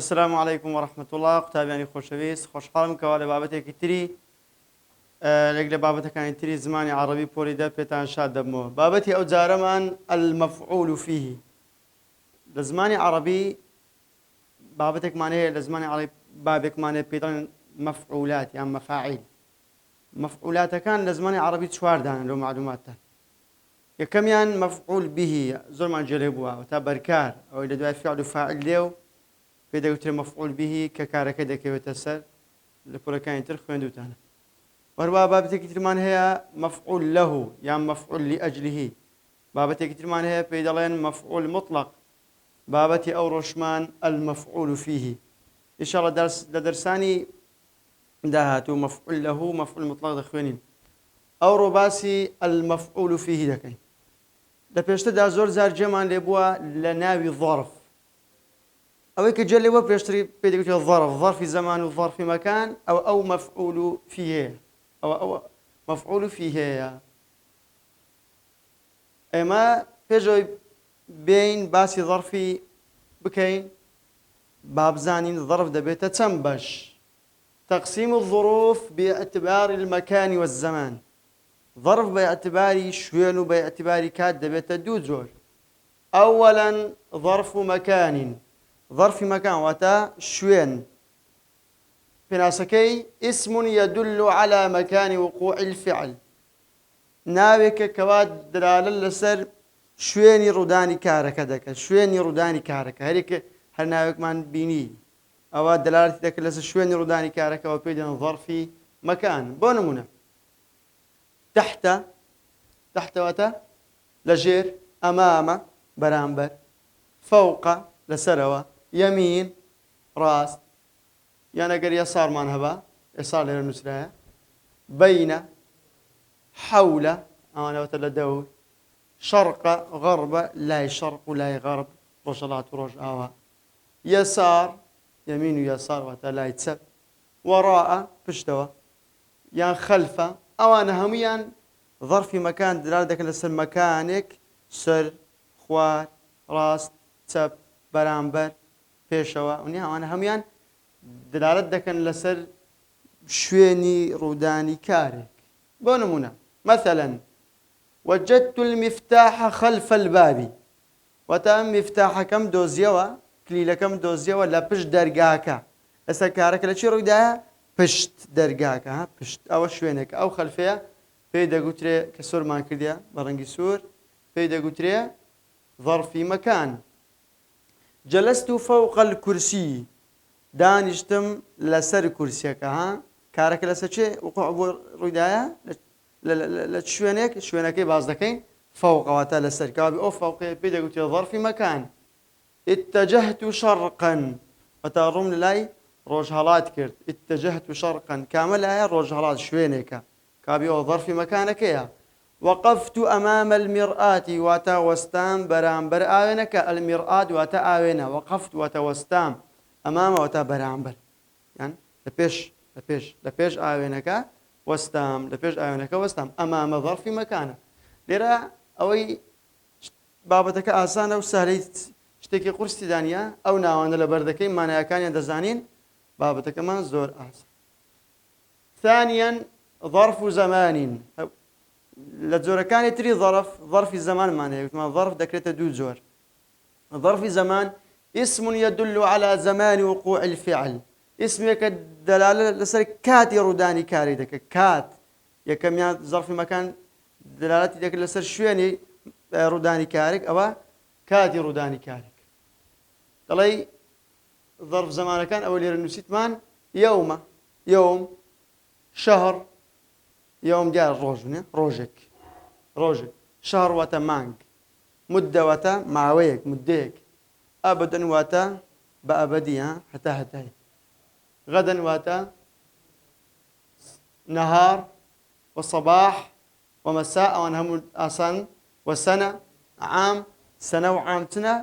السلام عليكم ورحمة الله قوتابیانی خۆشەویست خۆشحاڵم کەوا لە بابەتێکی تری لەک لە بابەتەکانی تری زمانی عربی پۆلیدا پێتان شاد دەبمەوە. بابەتی ئەو جارەمان المەفعول فیه. لە زمانی عربی بابەتێکمان هەیە، لە زمانی عربی بابێکمان هەیە پێدەڵێن مەفعولات یان مەفاعیل. مەفعولاتەکان لە زمانی عربی چواردانە لەو معلوماتە. یەکەمیان مەفعول به زۆرمان جێلێ بووە تا بەرکار ئەوەی لە دوای فعل و فاعل لێ و پێدەوترێ مەفعول به کە کارەکە دەکەوێتە سەر لە پۆلەکانی تر خوێندوتانە. وەروە بابەتێکی ترمان هەیە مەفعول له یان مەفعول لأجله. بابەتێکی ترمان هەیە پێی دەڵێن مەفعول مطلق. بابەتی ئەو ڕۆژمان المەفعول فیه. ئینشاءڵڵا لە دەرسانی داهاتوو مەفعول له و مەفعول مطلق دەخوێنین. ئەوڕۆ باسی المەفعول فیه دەکەین. لە پێشتردا زۆر جار جێمان لێ بووە لە ناوی ظەرف. ئەوەی کە جێلێەوە پێشتری پێدەگوترێت ظەرف، ظەرفی زەمان و ظەرفی مەکان، ئەو مەفعول فیه، ئەو مەفعول فیهەیە. ئێمە پێشەوەی بین باسی ظەرفی بکەین با بزانین ظەرف دەبێتە چەند بەش. تەقسیم الظروف باعتبار المكان والزمان. ظرف باعتباری شوێن و باعتباری کات دەبێتە دوو جۆر. ئەوەلاً ظەرف مەکان. ظرفی مەکان واتە شوێن. پێناسەکەی اسم يدل على مكان وقوع الفعل. ناوێکە کەوا دلالە لەسەر شوێنی ڕوودانی کارەکە دەکات، شوێنی ڕوودانی کارەکە. هەرێکە هەر ناوێکمان بینی ئەوە دەلالەتی دەکات لەسەر شوێنی ڕوودانی کارەکەەوە پێی دەڵێن ظەرفی مەکان. بۆ نمونە تحت واتە لەژێر، ئەمامە بەرامبەر، فەوقە لەسەرەوە، یەمین ڕاست، یان ئەگەر یەسارمان هەبا ئێسار لێرە نووسرایە، بەینە حەولە ئەوانەوەتە لە دەور، شەڕقە غەڕبە لای شەڕق و لای غەڕب، ڕۆژهەڵات و ڕۆژ ئاوا، یەسار یەمین و یەسار واتە لای چەپ، وەڕائە پشتەوە یان خەلفە. ئەوانە هەموویان ظەرفی مەکان دلالە دەکەن لەسەر مەکانێک، سەر، خوار، ڕاست، چەپ، بەرامبەر، پێشەوە. ئەوانە هەمویان دلالەت دەکەن لەسەر شوێنی ڕوودانی کارێک. بۆ نمونە مثلا وجدت المفتاح خلف الباب. واتە مفتاحەکەم دۆزیەوە، کلیلەکەم دۆزیەوە لە پشت دەرگاکە. ئێستا کارەکە لە چی ڕوویدایە؟ پشت دەرگاکە. پشت ئەوە شوێنێکە. ئەو خەلفەیە پێی دەگوترێ کە سۆرمان کردیە بە ڕەنگی سوور، پێی دەگوترێ ظەرفی مەکان. جلست فوق الكرسي. دانیشتم لەسەر کورسیەکە. کارەکە لەسەر چێ وقوع بۆ ڕوویدایە؟ لە شوێنێک، شوێنەکەی باز دەکەین فەوقەواتە لەسەر. کابی ئەو فەوقەیە پێی دەگوترێ ظەرفی مەکان. اتجهت شرقا. وەتا ڕووم لە لای ڕۆژهەڵات کرد. اتجهت شرقا کامە لایە ڕۆژهەڵات شوێنێکە. کابی ئەو ظەرفی مەکانەکەیە. وقفت أمام المرآة واتا وستام برامبر آوينك. المرآة واتا آوينة. وقفت واتا وستام أمام واتا برامبر، يعني لبيش آوينك وستام، لبيش آوينك وستام. أمام ظرف مكانه. لرا أوي بابتك آسانة وسهلة شتكي قرص دانيا أو ناوان لبردكي ما ناكان يدزانين بابتك ما زور آسان. ثانيا ظرف زمان. لە جۆرەکانی تری ظەرفی زەمانمان هەیە. وتمان ظەرف دەکرێتە دوو جۆر. ظەرفی زەمان اسم يدل على زمان وقوع الفعل. اسمێکە دەلالە لەسەر کاتی ڕوودانی کاری دەکات. کات یەکەمیان ظەرفی مەکان دەلالەتی دەکات لەسەر شوێنی ڕوودانی کارێک، ئەوە کاتی ڕوودانی کارێک. دەڵێ ظەرف زەمانەکان ئەوە لێرە نووسیتمان یەومە، یەوم، شەهر. يوم جاء روجنا روجك شهر واتا مانج، مدة واتا معويك مديك، أبدا واتا بأبدية حتى غدا واتا نهار وصباح ومساء وانهم أصلا وسنة عام. سنة وعام سنة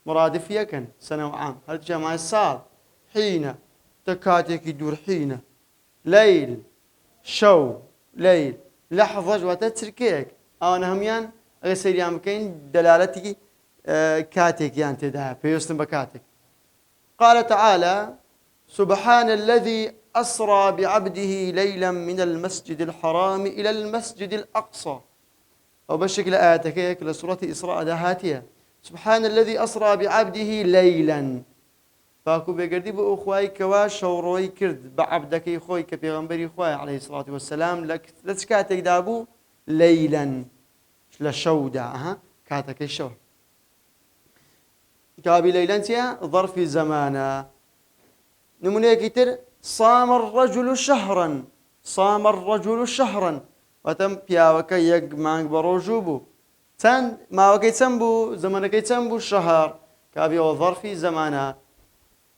مرادف يكن سنة وعام. هل جمع الصاد حين تكاتك يدور حين. ليل شو ليل، لحظة جواتها تركيك. أنا هميان غسيريان بكين دلالتي كاتك يعني تدها بيوستن بكاتك. قال تعالى سبحان الذي أسرى بعبده ليلا من المسجد الحرام إلى المسجد الأقصى أو بشكل آياتك هيك لسورة إسراء دهاتية سبحان الذي أسرى بعبده ليلا فاكو بيقردي بو أخواي كوا شوروي كرد بعبدك خوي كبيغمبري خوي عليه الصلاة والسلام لك لسكاتك دابو ليلا لشودا كاتك الشو كابي ليلا تيا ظرف زمانا نمونه كتير صام الرجل شهرا صام الرجل شهرا وتم بياوك يق مانك بروجوبو تن ما وكي تنبو زمانك تنبو الشهر كابي وظرف زمانا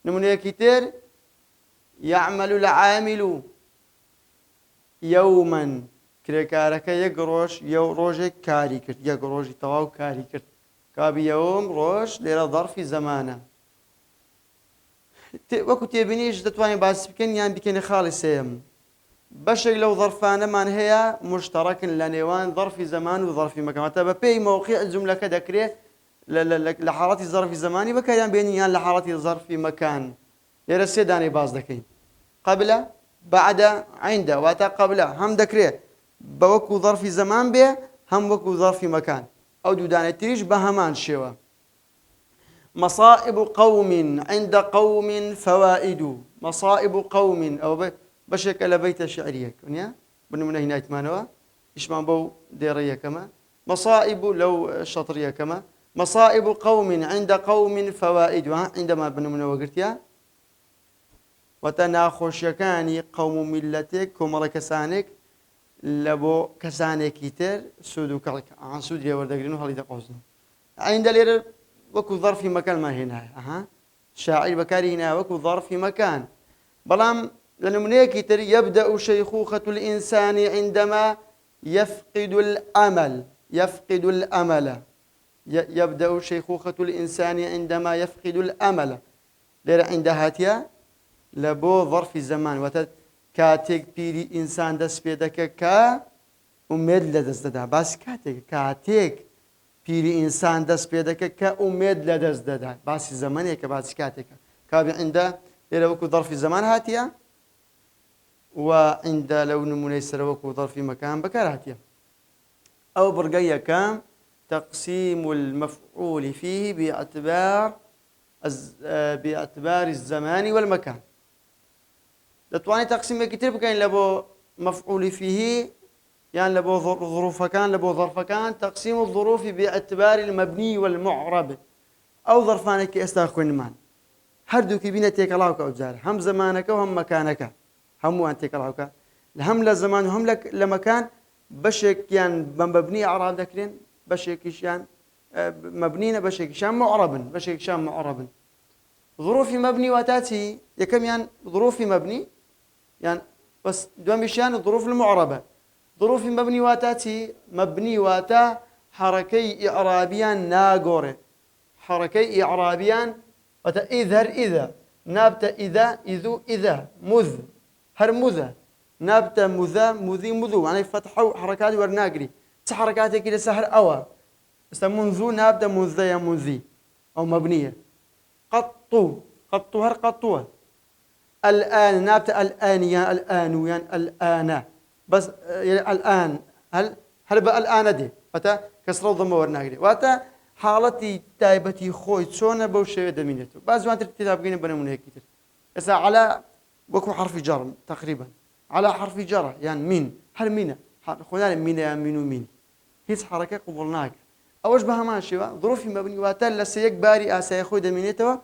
نمونه كتير يعمل العامل يوما كريكارك يقروش يو روجك كاري كرت يقروش تواو كاري كرت كابي يوم روش ليرة ظرف زمانا وەکو تێبینیش دەتوانین باسی بکەین یان بکەینە خاڵی سێم بەشێک لەو ظەرفانەمان هەیە مشتەڕەکن لە نێوان ظەرفی زەمان و ظەرفی مەکان واتە بە پێی مەوقیع جوملەکە دەکرێت لە حاڵەتی ظەرفی زەمانی بەکاریان بێنین یان لە حاڵەتی ظەرفی مەکان لێرە سێ دانەی باز دەکەین قەبلە بەعدە عیندە واتە قەبلە هەم دەکرێت بە وەکو ظەرفی زەمان بێ هەم وەکو ظەرفی مەکان ئەو دوو دانەی تریش بە هەمان شێوە مصائب قوم عند قوم فوائد مصائب قوم أو بشكل بيت شعرية كنيا بنمنا هنا يتمانوا إشمان بو ديرية كما مصائب لو شطرية كما مصائب قوم عند قوم فوائد عندما بنمنا وقرتيا وتناخش يكاني قوم ملتك كمرة كسانك لبو كسانك كتير سودو كالك عن سوديا وردقرينو هالي دقوزن عند لير وكو ظرف مكان ما هنا شاعر بكاري هنا وكو ظرف مكان بلام لنمنيك يبدأ شيخوخة الإنسان عندما يفقد الأمل يفقد الأمل يبدأ شيخوخة الإنسان عندما يفقد الأمل لير عند هاتيا لبو ظرف زمان كاتك بيري إنسان دس بيدك كا أمد لدزددا بس كاتك پیری انسان دست پیدا که امید لدست داده باسی زمانیه که باسی کاته کابی عنده لو وكو ظرف زمان هاتيه وعند لو نمونه سر وكو ظرف مكان بكار هاتيه او برقيه كام تقسيم المفعول فيه باعتبار الزمان والمكان لتواني تقسيم كتير بكاين لبو مفعول فيه يعني لبو ظروف كان لبو ظرف كان تقسيم الظروف باعتبار المبني والمعرب او ظرفانك استاخذ مان هردو كي بينا تيكلاوك او جار هم زمانك وهم مكانك هم وان تيكلاوك هم لزمان وهم لك لمكان بشك يعني مبني اعراب ذكرين بشك شان مبنينا بشك شان معرب بشك شان معرب ظروف مبني وتاتي يكم يعني ظروف مبني يعني بس دوام بشان الظروف المعربه ظروف مبني واتاتي مبني واتا حركي إعرابيان ناقوري حركي إعرابيان واتا إذا نابت إذا إذو إذا مذ هرمذا نابت مذا مذي مذو يعني فتحوا حركات ورناقري تحركاتي كده سهر أوا بس منذ نابت مذا يا مذي أو مبنية قطو هر قطوة الآن نابت الآن يا الآن يعني الآن بس الآن هل بقى الآن دي واتا كسر ضم ورناقري واتا حالتي تايبتي خوي شلون بوشي دمينته بعض ما تتابعين بنمونه كتير بس على وكو حرف جر تقريبا على حرف جر يعني مين هل مين خونا مين يا مين ومين هيك حركه قبلناك اوش بها ماشي ظروف مبني واتا لسيك باري اسا خوي دمينته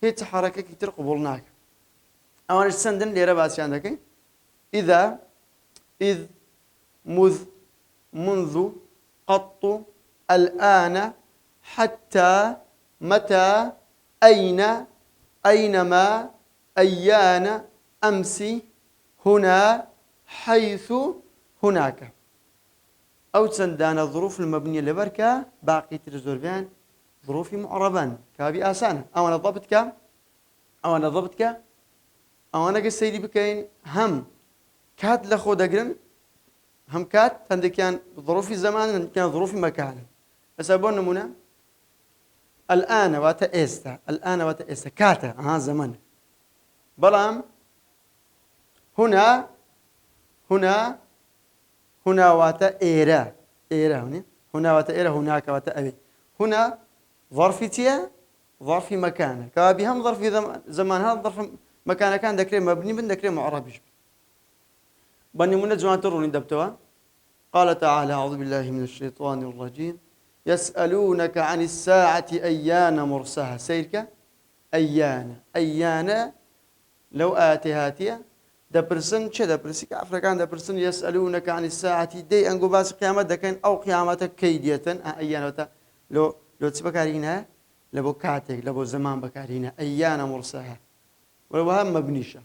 هيك حركه كتير قبلناك انا سندن ليره باس عندك اذا إذ مذ منذ قط الآن حتى متى أين أينما أيان أمس هنا حيث هناك أو تسندان الظروف المبنية لبركة باقي ترزوربان ظروف معربان كابي آسانة أو أنا ضبطك أو أنا قصيدي بكين هم كات لخو دقرن هم كات هندي كان ظروف الزمان كان ظروف مكان أسابون نمونا الآن واتا إستا، الآن واتا إستا كاتا زمن. بلام هنا هنا هنا واتا إيرا، إيرا هنا واتا إيرا، هناك واتا أبي. هنا ظرفتيا ظرف مكانه كابيهم ظرف زمان، هذا ظرف مكانه كان ذكري مبني من ذكري معرب. بني من جوان تروني دبتوا. قال تعالى: أعوذ بالله من الشيطان الرجيم. يسألونك عن الساعة أيان مرساها. سيرك أيان لو آتهاتيا دبرسن شو دبرسك أفريقيا دبرسن. يسألونك عن الساعة دي أنقو باس قيامة دكين أو قيامتك كيدية أيان وتا لو تسبكارينها لبو كاتك لبو زمان بكارينها أيان مرساها ولو هم مبنيشة.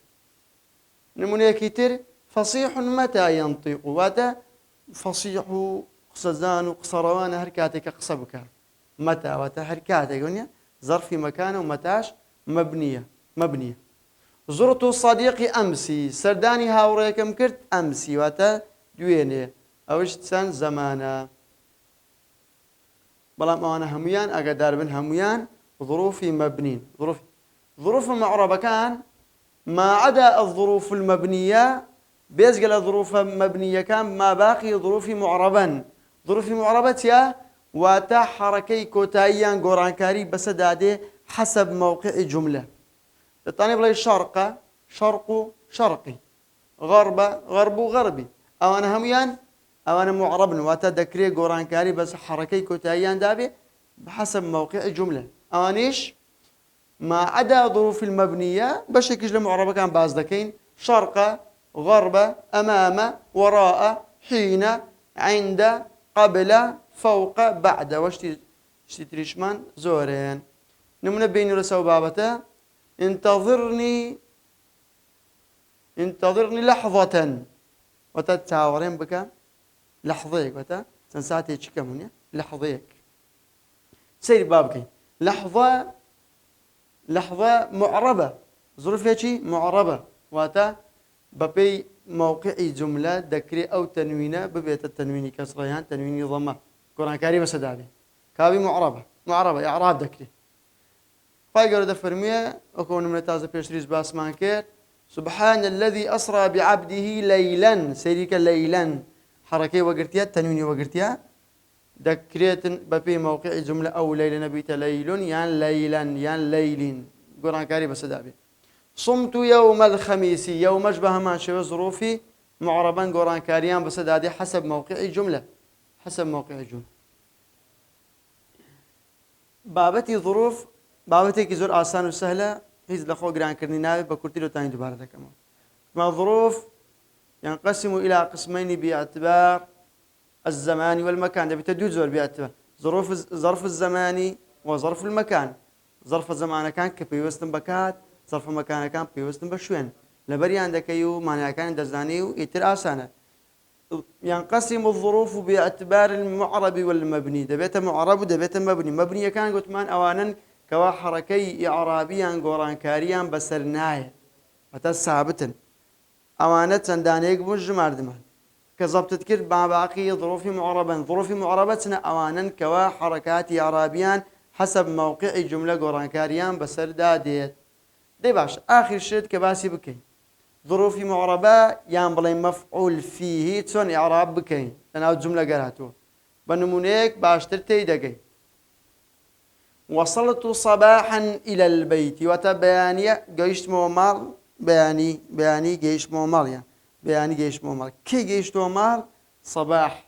نموني كتير فصيح متى ينطق واتا فصيح قصزان وقصروان هركاتك قصبك متى واتا هركاتك ظرف مكانه ومتاش مبنية. زرت صديقي أمسي سرداني هاوريكم كرت أمسي واتا دويني أوش تسان زمانا. بلا ما أنا هميان أقدر بن هميان ظروفي مبنين. ظروف معربة كان ما عدا الظروف المبنية بيزقل الظروف مبنية كان ما باقي ظروف معربا. ظروف معربة يا واتا حركي كوتايان قرانكاري بس دادي حسب موقع جملة. الثاني بلاي شرق شرقي، غرب غربي. أو أنا هميان أو أنا معرب واتا دكري قرانكاري بس حركي كوتايان دابي بحسب موقع جملة. أنيش ما عدا ظروف المبنية بشكل معربة كان باز دكين شرق غرب أمام وراء حين عند قبل فوق بعد واشتي تريشمان زورين. نمنا بيني رسو بابته انتظرني لحظة وتتاورين بك لحظيك وتا سنساتي تشكمني لحظيك سير بابك لحظة معربة ظروفها شي معربة واتا ببي موقعي جملة ذكري أو تنوينة ببيت التنويني كسريان تنويني ضمة قرآن كريم سدابي كابي معربة إعراب ذكري فايقر دفرمية أكون من تازة بيشريز باسمان كير. سبحان الذي أسرى بعبده ليلا سيريك ليلا حركي وقرتيا تنويني وقرتيا ذكريت ببي موقعي جملة أو ليل نبيت ليل ليلا ليلين قرآن كريم سدابي. صمت يوم الخميس يوم أشبه ما شو ظروفي معربا قرآن كاريان بس هذه حسب موقع الجملة بابتي ظروف بابتي كزور آسان وسهلة هيز لخو قرآن كرني نابي بكرتي له تاني دوباره كمان. ما ظروف ينقسم إلى قسمين باعتبار الزمان والمكان. ده بتدوج زور باعتبار ظرف الزماني وظرف المكان. ظرف الزمان كان كبيوستن بكات ظرف مكان كان بيوستن بشوين لبري عندك يو معناها كان دزانيو يتر آسانة. ينقسم الظروف باعتبار المعرب والمبني. دبيت معرب ودبيت مبني كان قلت مان أوانا كوا حركي إعرابيا قران كاريان بسرناية وتثابتا أوانا تندانيك مجمع دمان كظبط تذكر مع باقي ظروف معربتنا أوانا كوا حركات إعرابيا حسب موقع جملة قران كاريان بسر داديت. دي باش آخر شيء كباسي بكين ظروف معربة بلاي مفعول فيه تون إعراب بكين لأنه الجملة قرأتوه بنمونيك باش ترتي دقي. وصلت صباحا إلى البيت وتبيانية جيش مومال بياني جيش مومال يعني بياني جيش مومال كي جيش مومال صباح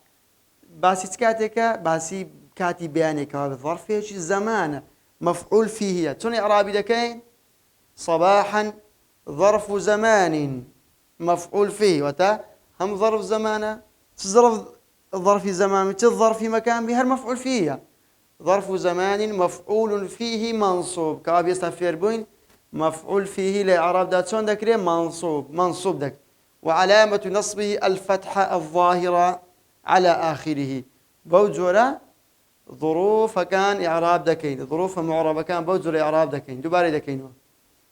باسي تكاتيك باسي كاتي بيانيك هذا الظرف فيه زمان مفعول فيه تون إعرابي دكين صباحا ظرف زمان مفعول فيه وتا هم ظرف زمانه ظرف زمان مثل ظرف مكان بها المفعول فيه ظرف زمان مفعول فيه منصوب كاب يستفير بوين مفعول فيه لإعراب داتسون ذكري منصوب ذك وعلامة نصبه الفتحة الظاهرة على آخره بوجورة ظروف كان إعراب ذكين ظروف معربة كان بوجورة إعراب ذكين دباري ذكينه.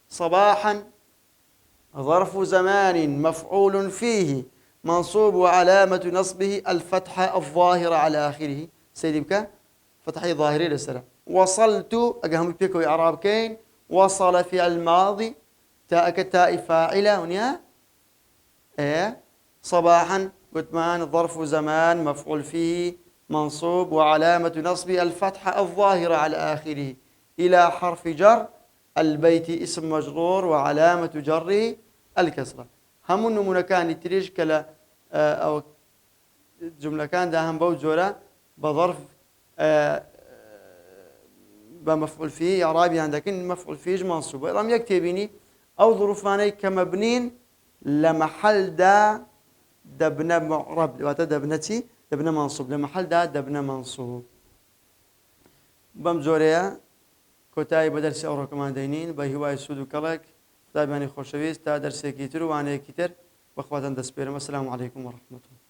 صباحا ظرف زمان مفعول فيه منصوب وعلامة نصبه الفتحة الظاهرة على آخره سيدي بك فتحي ظاهري للسلام وصلت أجهم بيكو إعراب كين وصل في الماضي تاء كتاء فاعلة هنا إيه صباحا قلت مان ظرف زمان مفعول فيه منصوب وعلامة نصبه الفتحة الظاهرة على آخره إلى حرف جر البيت اسم مجرور وعلامة جره الكسرة هم النمونة كان تريج كلا أو جملة كان ده هم بوجورة بظرف بمفعول فيه إعرابي عندك مفعول فيه منصوب رم يكتبيني أو ظروفاني كمبنين لمحل دا دبنا معرب واتا دبنتي دبنا منصوب لمحل دا دبنا منصوب بمجوريا كوتاي بدرس أورو كمان دينين بهواي سود وكلك دايما خوشويست تا درسي كيتر واني كيتر واخواتن دسبيرم السلام عليكم ورحمة الله